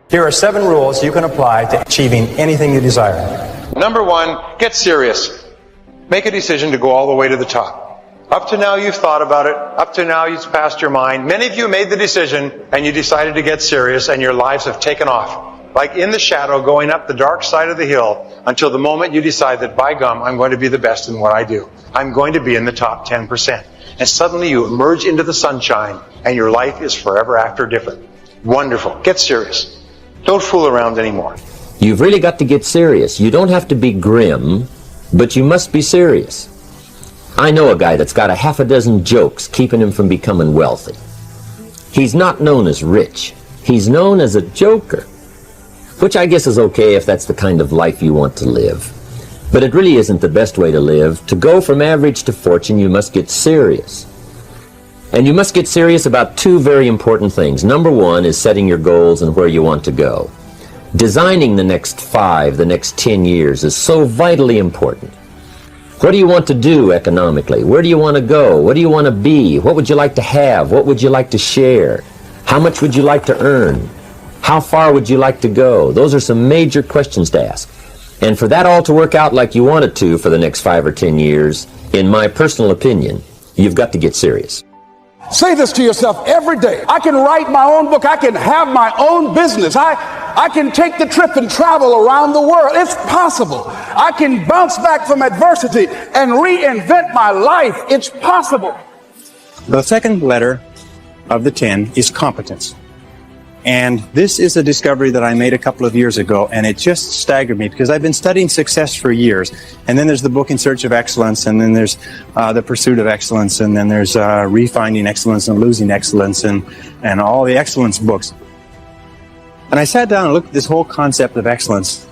Here are 7 rules you can apply to achieving anything you desire. Number 1, get serious. Make a decision to go all the way to the top. Up to now you've thought about it. Up to now you've passed your mind. Many of you made the decision and you decided to get serious and your lives have taken off. Like in the shadow going up the dark side of the hill until the moment you decide that, by gum, I'm going to be the best in what I do. I'm going to be in the top 10%. And suddenly you emerge into the sunshine and your life is forever after different. Wonderful. Get serious. Don't fool around anymore. You've really got to get serious. You don't have to be grim, but you must be serious. I know a guy that's got a half a dozen jokes keeping him from becoming wealthy. He's not known as rich. He's known as a joker, which I guess is okay if that's the kind of life you want to live. But it really isn't the best way to live. To go from average to fortune, you must get serious. And you must get serious about 2 very important things. Number 1 is setting your goals and where you want to go. Designing the next 5, the next 10 years is so vitally important. What do you want to do economically? Where do you want to go? What do you want to be? What would you like to have? What would you like to share? How much would you like to earn? How far would you like to go? Those are some major questions to ask. And for that all to work out like you want it to for the next 5 or 10 years, in my personal opinion, you've got to get serious. Say this to yourself every day. I can write my own book. I can have my own business. I can take the trip and travel around the world. It's possible. I can bounce back from adversity and reinvent my life. It's possible. The second letter of the 10 is competence. And this is a discovery that I made a couple of years ago, and it just staggered me because I've been studying success for years. And then there's the book In Search of Excellence, and then there's The Pursuit of Excellence, and then there's Refinding Excellence and Losing Excellence, and all the excellence books. And I sat down and looked at this whole concept of excellence,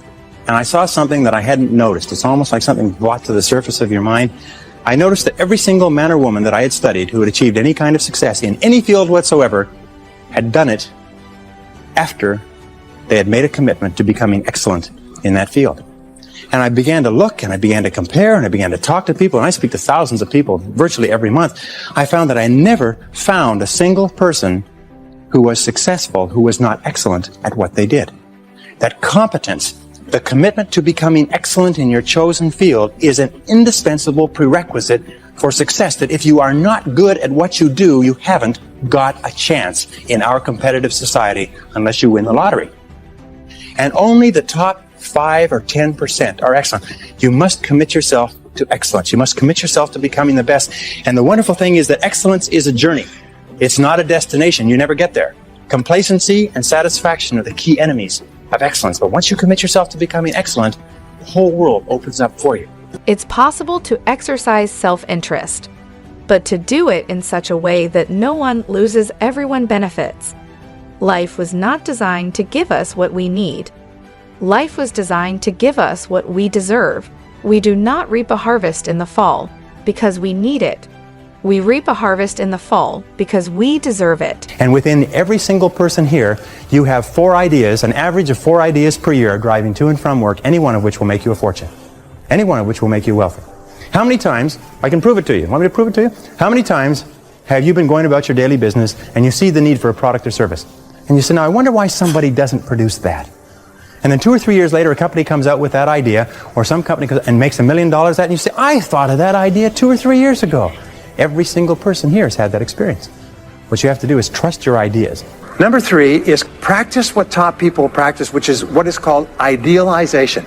and I saw something that I hadn't noticed. It's almost like something brought to the surface of your mind. I noticed that every single man or woman that I had studied who had achieved any kind of success in any field whatsoever had done it after they had made a commitment to becoming excellent in that field. And I began to look, and I began to compare, and I began to talk to people, and I speak to thousands of people virtually every month. I found that I never found a single person who was successful who was not excellent at what they did. That competence, the commitment to becoming excellent in your chosen field, is an indispensable prerequisite for success, that if you are not good at what you do, you haven't got a chance in our competitive society unless you win the lottery. And only the top 5 or 10% are excellent. You must commit yourself to excellence. You must commit yourself to becoming the best. And the wonderful thing is that excellence is a journey. It's not a destination. You never get there. Complacency and satisfaction are the key enemies of excellence. But once you commit yourself to becoming excellent, the whole world opens up for you. It's possible to exercise self-interest, but to do it in such a way that no one loses, everyone benefits. Life was not designed to give us what we need. Life was designed to give us what we deserve. We do not reap a harvest in the fall because we need it. We reap a harvest in the fall because we deserve it. And within every single person here, you have 4 ideas, an average of 4 ideas per year driving to and from work, any one of which will make you a fortune. Any one of which will make you wealthy. How many times, I can prove it to you. Want me to prove it to you? How many times have you been going about your daily business and you see the need for a product or service? And you say, now I wonder why somebody doesn't produce that. And then 2 or 3 years later, a company comes out with that idea, or some company comes and makes $1 million at it, and you say, I thought of that idea 2 or 3 years ago. Every single person here has had that experience. What you have to do is trust your ideas. Number 3 is practice what top people practice, which is what is called idealization.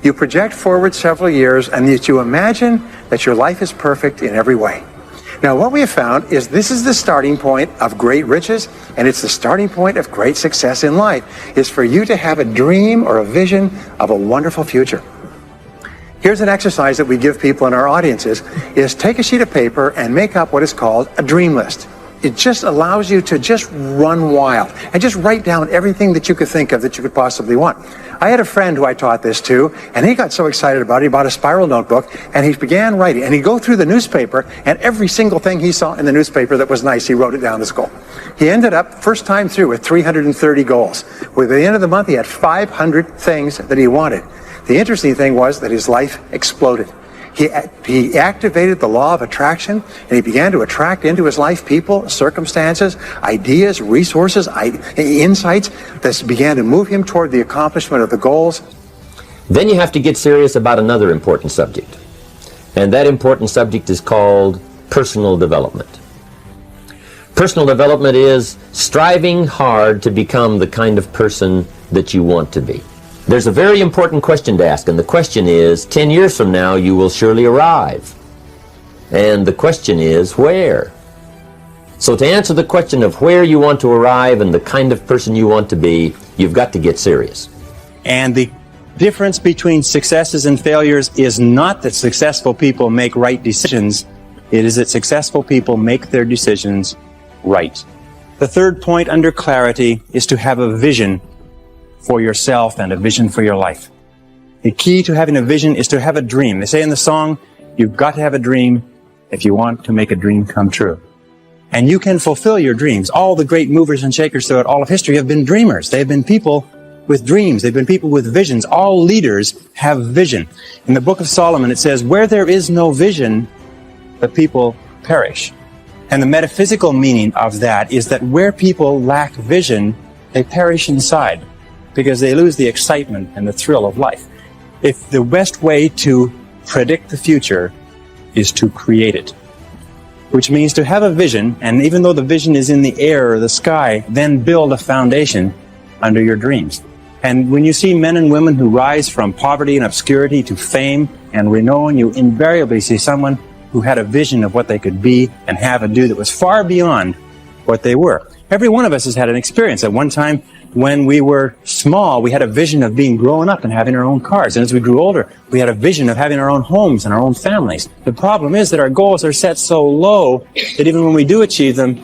You project forward several years and that you imagine that your life is perfect in every way. Now, what we have found is this is the starting point of great riches, and it's the starting point of great success in life, is for you to have a dream or a vision of a wonderful future. Here's an exercise that we give people in our audiences, is take a sheet of paper and make up what is called a dream list. It just allows you to just run wild and just write down everything that you could think of that you could possibly want. I had a friend who I taught this to, and he got so excited about it, he bought a spiral notebook, and he began writing. And he'd go through the newspaper, and every single thing he saw in the newspaper that was nice, he wrote it down as goal. He ended up, first time through, with 330 goals. With the end of the month, he had 500 things that he wanted. The interesting thing was that his life exploded. He activated the law of attraction, and he began to attract into his life people, circumstances, ideas, resources, insights that began to move him toward the accomplishment of the goals. Then you have to get serious about another important subject. And that important subject is called personal development. Personal development is striving hard to become the kind of person that you want to be. There's a very important question to ask, and the question is, 10 years from now, you will surely arrive. And the question is, where? So to answer the question of where you want to arrive and the kind of person you want to be, you've got to get serious. And the difference between successes and failures is not that successful people make right decisions. It is that successful people make their decisions right. The third point under clarity is to have a vision for yourself and a vision for your life. The key to having a vision is to have a dream. They say in the song, you've got to have a dream if you want to make a dream come true. And you can fulfill your dreams. All the great movers and shakers throughout all of history have been dreamers. They've been people with dreams. They've been people with visions. All leaders have vision. In the book of Solomon, it says, where there is no vision, the people perish. And the metaphysical meaning of that is that where people lack vision, they perish inside, because they lose the excitement and the thrill of life. If the best way to predict the future is to create it, which means to have a vision, and even though the vision is in the air or the sky, then build a foundation under your dreams. And when you see men and women who rise from poverty and obscurity to fame and renown, you invariably see someone who had a vision of what they could be and have and do that was far beyond what they were. Every one of us has had an experience. At one time, when we were small, we had a vision of being grown up and having our own cars. And as we grew older, we had a vision of having our own homes and our own families. The problem is that our goals are set so low that even when we do achieve them,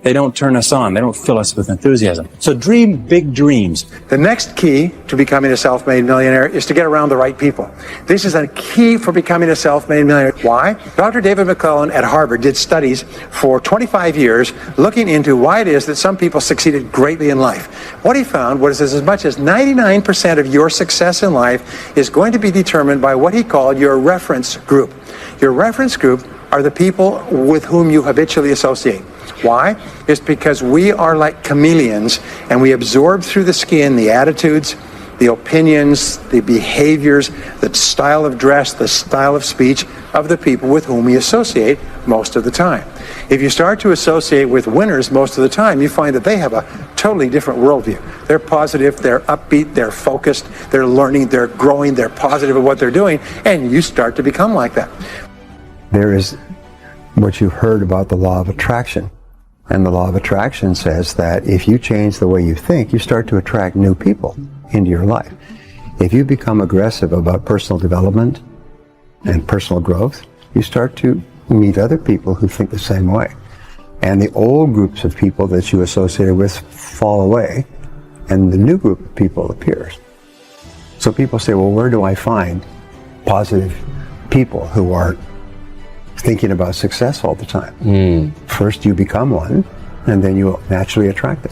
they don't turn us on. They don't fill us with enthusiasm. So dream big dreams. The next key to becoming a self-made millionaire is to get around the right people. This is a key for becoming a self-made millionaire. Why? Dr. David McClellan at Harvard did studies for 25 years looking into why it is that some people succeeded greatly in life. What he found was as much as 99% of your success in life is going to be determined by what he called your reference group. Your reference group are the people with whom you habitually associate. Why? It's because we are like chameleons, and we absorb through the skin the attitudes, the opinions, the behaviors, the style of dress, the style of speech of the people with whom we associate most of the time. If you start to associate with winners most of the time, you find that they have a totally different worldview. They're positive, they're upbeat, they're focused, they're learning, they're growing, they're positive at what they're doing, and you start to become like that. There is what you heard about the law of attraction. And the law of attraction says that if you change the way you think, you start to attract new people into your life. If you become aggressive about personal development and personal growth, you start to meet other people who think the same way. And the old groups of people that you associated with fall away, and the new group of people appears. So people say, well, where do I find positive people who are thinking about success all the time? First you become one, and then you naturally attract it.